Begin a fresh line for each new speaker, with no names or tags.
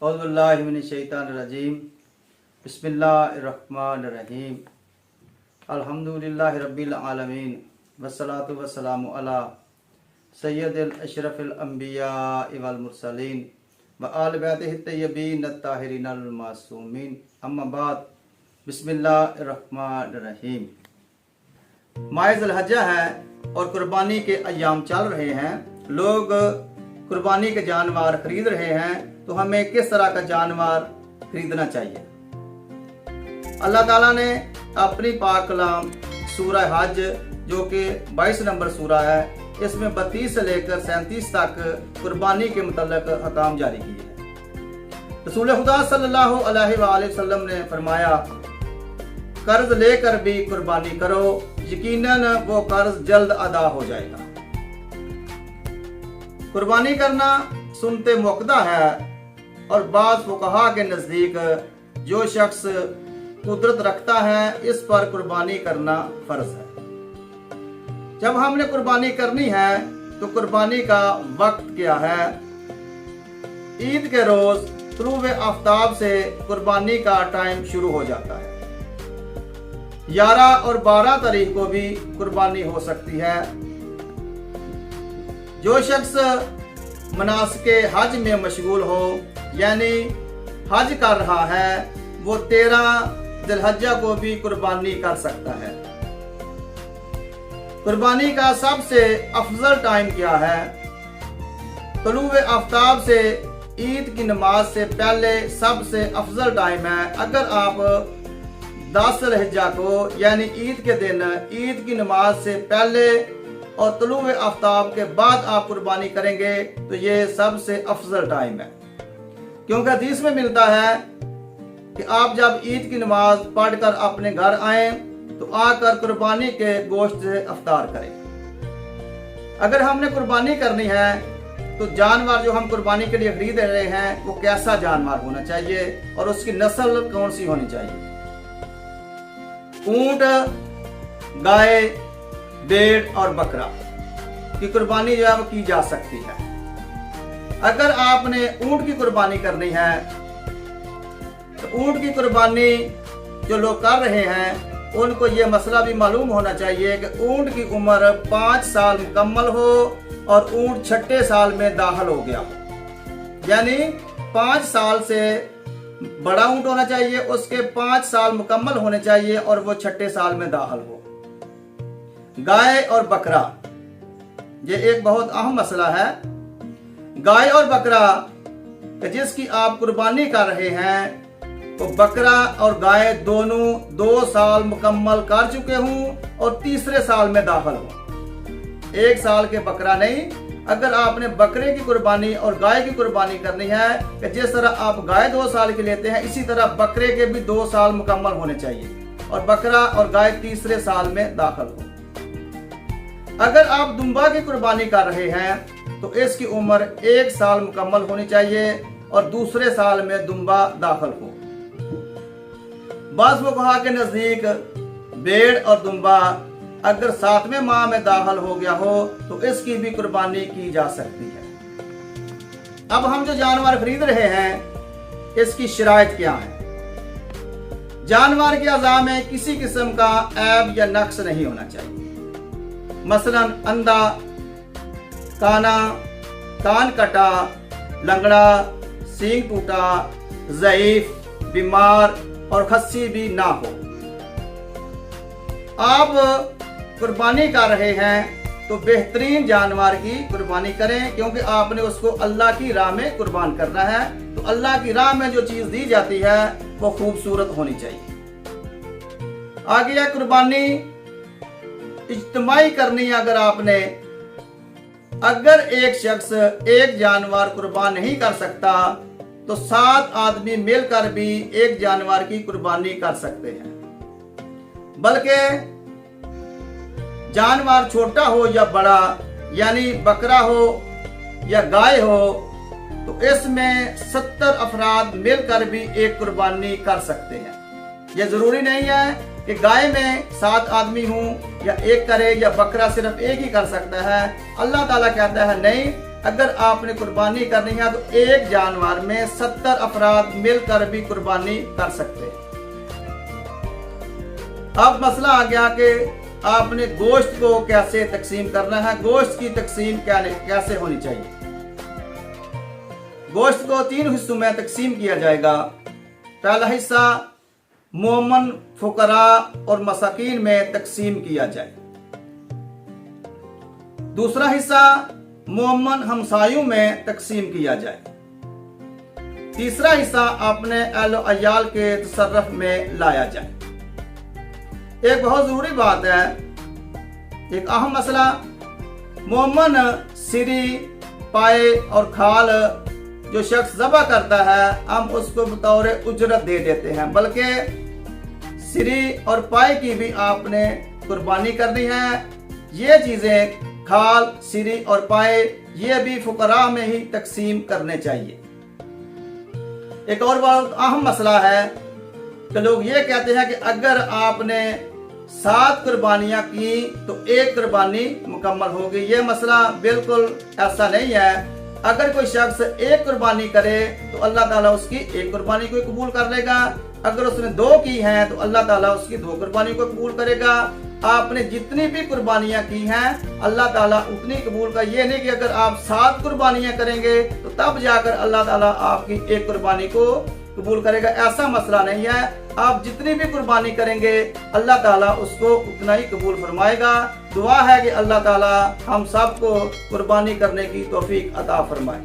औज़ुबिल्लाहि मिनश्शैतानिर्रजीम बिस्मिल्लाहिर्रहमानिर्रहीम अल्हम्दुलिल्लाहि रब्बिल आलमीन वस्सलातु वस्सलामु अला सय्यदिल अशरफिल अंबिया वल मुरसलीन व आल बैतिहि तय्यबीन अत्ताहिरीन अल मासूमीन अम्मा बाद बिस्मिल्लाहिर्रहमानिर्रहीम। माह ज़ुल्हज्जा है और कुर्बानी के अय्याम चल रहे हैं। लोग कुर्बानी के जानवर खरीद रहे हैं, तो हमें किस तरह का जानवर खरीदना चाहिए? अल्लाह ताला ने अपनी पाक कलाम सूरह हज जो कि 22 नंबर सूरा है, इसमें 32 से लेकर 37 तक कुर्बानी के मुतल्लिक अहकाम जारी किए हैं। रसूल खुदा सल्लल्लाहु अलैहि वसल्लम ने फरमाया, कर्ज लेकर भी कुर्बानी करो, यकीनन वो कर्ज जल्द अदा हो जाएगा। कुर्बानी करना सुनते मुक़द्दा है और बाज़ फुक़हा के नज़दीक जो शख्स कुदरत रखता है इस पर कुर्बानी करना फ़र्ज है। जब हमने कुर्बानी करनी है तो कुर्बानी का वक्त क्या है? ईद के रोज़ तुलूए आफ्ताब से कुर्बानी का टाइम शुरू हो जाता है। 11 और 12 तारीख को भी कुर्बानी हो सकती है। जो शख्स मनासिके हज में मशगूल हो यानी हज कर रहा है, वो 13 ज़ुल्हज्जा को भी कुर्बानी कर सकता है। कुर्बानी का सबसे अफजल टाइम क्या है? तुलूए आफ्ताब से ईद की नमाज से पहले सबसे अफजल टाइम है। अगर आप 10 ज़ुल्हज्जा को यानी ईद के दिन ईद की नमाज से पहले और तुलूए आफ्ताब के बाद आप कुर्बानी करेंगे तो ये सबसे अफजल टाइम है, क्योंकि हदीस में मिलता है कि आप जब ईद की नमाज पढ़कर अपने घर आए तो आकर कुर्बानी के गोश्त से अफ्तार करें। अगर हमने कुर्बानी करनी है तो जानवर जो हम कुर्बानी के लिए खरीद रहे हैं वो कैसा जानवर होना चाहिए और उसकी नस्ल कौन सी होनी चाहिए? ऊंट, गाय, भेड़ और बकरा की कुर्बानी जो है वो की जा सकती है। अगर आपने ऊंट की कुर्बानी करनी है तो ऊंट की कुर्बानी जो लोग कर रहे हैं उनको ये मसला भी मालूम होना चाहिए कि ऊंट की उम्र 5 साल मुकम्मल हो और ऊंट 6ठे साल में दाखिल हो गया हो, यानी 5 साल से बड़ा ऊंट होना चाहिए, उसके 5 साल मुकम्मल होने चाहिए और वो 6ठे साल में दाखिल हो। गाय और बकरा ये एक बहुत अहम मसला है। गाय और बकरा जिसकी आप कुर्बानी कर रहे हैं तो बकरा और गाय दोनों 2 साल मुकम्मल कर चुके हों और तीसरे साल में दाखिल हो। 1 साल के बकरा नहीं। अगर आपने बकरे की कुर्बानी और गाय की कुर्बानी करनी है कि जिस तरह आप गाय 2 साल की लेते हैं, इसी तरह बकरे के भी 2 साल मुकम्मल होने चाहिए और बकरा और गाय तीसरे साल में दाखिल हो। अगर आप दुम्बा की कुर्बानी कर रहे हैं तो इसकी उम्र 1 साल मुकम्मल होनी चाहिए और दूसरे साल में दुम्बा दाखिल हो। बाज़ फुक़हा के नज़दीक भेड़ और दुम्बा अगर 7वें माह में दाखिल हो गया हो तो इसकी भी कुर्बानी की जा सकती है। अब हम जो जानवर खरीद रहे हैं इसकी शराइत क्या है? जानवर के अज़ा में किसी किस्म का ऐब या नक्स नहीं होना चाहिए। मसलन अंधा, काना, कान कटा, लंगड़ा, सींग टूटा, ज़ईफ, बीमार और खस्सी भी ना हो। आप कुर्बानी कर रहे हैं तो बेहतरीन जानवर की कुर्बानी करें, क्योंकि आपने उसको अल्लाह की राह में कुर्बान करना है। तो अल्लाह की राह में जो चीज दी जाती है वो खूबसूरत होनी चाहिए। आगे है कुर्बानी इज्तिमाई करनी है। अगर आपने अगर एक शख्स एक जानवर कुर्बान नहीं कर सकता तो 7 आदमी मिलकर भी एक जानवर की कुर्बानी कर सकते हैं। बल्कि जानवर छोटा हो या बड़ा, यानी बकरा हो या गाय हो, तो इसमें 70 अफराद मिलकर भी एक कुर्बानी कर सकते हैं। यह जरूरी नहीं है कि गाय में 7 आदमी हों या एक करे या बकरा सिर्फ एक ही कर सकता है। अल्लाह ताला कहता है नहीं, اگر آپ نے قربانی کرنی ہے تو ایک جانور میں 70 افراد مل کر بھی قربانی کر سکتے ہیں۔ اب مسئلہ آ گیا کہ آپ نے گوشت کو کیسے تقسیم کرنا ہے، گوشت کی تقسیم کیسے ہونی چاہیے۔ گوشت کو 3 حصوں میں تقسیم کیا جائے گا۔ پہلا حصہ مومن، فقراء اور مساکین میں تقسیم کیا جائے۔ دوسرا حصہ مومن ہمسایوں میں تقسیم کیا جائے۔ تیسرا حصہ اپنے اہل و عیال کے تصرف میں لایا جائے۔ ایک بہت ضروری بات ہے، ایک اہم مسئلہ، مومن سری، پائے اور کھال جو شخص ذبح کرتا ہے ہم اس کو بطور اجرت دے دیتے ہیں، بلکہ سری اور پائے کی بھی آپ نے قربانی کرنی ہے۔ یہ چیزیں کھال، سری اور پائے یہ بھی فقراء میں ہی تقسیم کرنے چاہیے۔ ایک اور بہت اہم مسئلہ ہے کہ لوگ یہ کہتے ہیں کہ اگر آپ نے 7 قربانیاں کی تو 1 قربانی مکمل ہوگی۔ یہ مسئلہ بالکل ایسا نہیں ہے۔ اگر کوئی شخص 1 قربانی کرے تو اللہ تعالیٰ اس کی 1 قربانی کو قبول کر لے گا، اگر اس نے 2 کی ہیں تو اللہ تعالیٰ اس کی 2 قربانی کو قبول کرے گا۔ آپ نے جتنی بھی قربانیاں کی ہیں اللہ تعالیٰ اتنی قبول کا، یہ نہیں کہ اگر آپ 7 قربانیاں کریں گے تو تب جا کر اللہ تعالیٰ آپ کی 1 قربانی کو قبول کرے گا، ایسا مسئلہ نہیں ہے۔ آپ جتنی بھی قربانی کریں گے اللہ تعالیٰ اس کو اتنا ہی قبول فرمائے گا۔ دعا ہے کہ اللہ تعالیٰ ہم سب کو قربانی کرنے کی توفیق عطا فرمائے۔